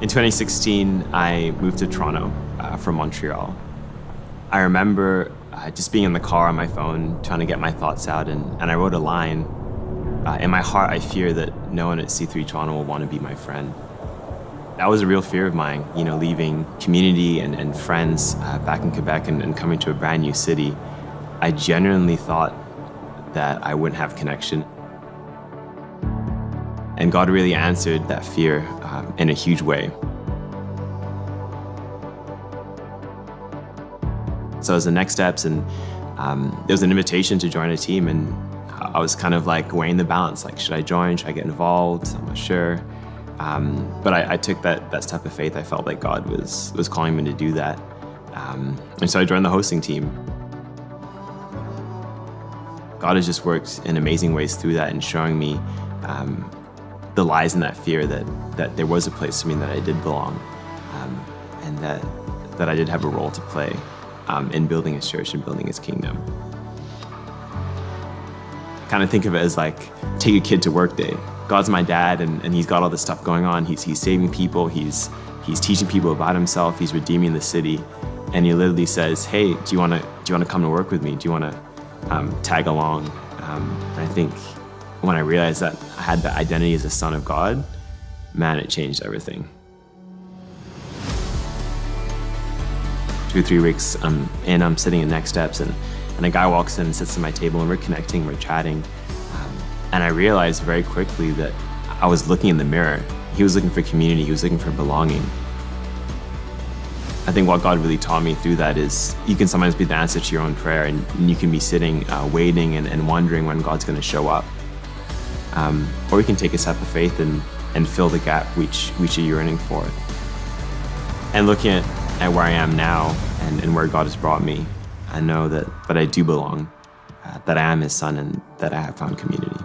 In 2016, I moved to Toronto from Montreal. I remember just being in the car on my phone, trying to get my thoughts out, and I wrote a line. In my heart, I fear that no one at C3 Toronto will want to be my friend. That was a real fear of mine, leaving community and friends back in Quebec and coming to a brand new city. I genuinely thought that I wouldn't have connection. And God really answered that fear in a huge way. So as the next steps, and there was an invitation to join a team, and I was kind of like weighing the balance, like, should I join, should I get involved? I'm not sure. But I took that step of faith. I felt like God was calling me to do that. And so I joined the hosting team. God has just worked in amazing ways through that and showing me the lies and that fear that there was a place for me, that I did belong, and that I did have a role to play in building His church and building His kingdom. Kind of think of it as like, take a kid to work day. God's my dad, and He's got all this stuff going on. He's saving people, He's teaching people about Himself, He's redeeming the city, and He literally says, hey, do you want to come to work with me? Do you want to tag along? And I think when I realized that I had the identity as a son of God, man, it changed everything. 2 or 3 weeks I'm sitting in Next Steps, and a guy walks in and sits at my table, and we're connecting, we're chatting. And I realized very quickly that I was looking in the mirror. He was looking for community, he was looking for belonging. I think what God really taught me through that is you can sometimes be the answer to your own prayer, and you can be sitting, waiting and wondering when God's going to show up. Or you can take a step of faith and fill the gap which you're yearning for. And looking at where I am now and where God has brought me, I know that I do belong, that I am His son, and that I have found community.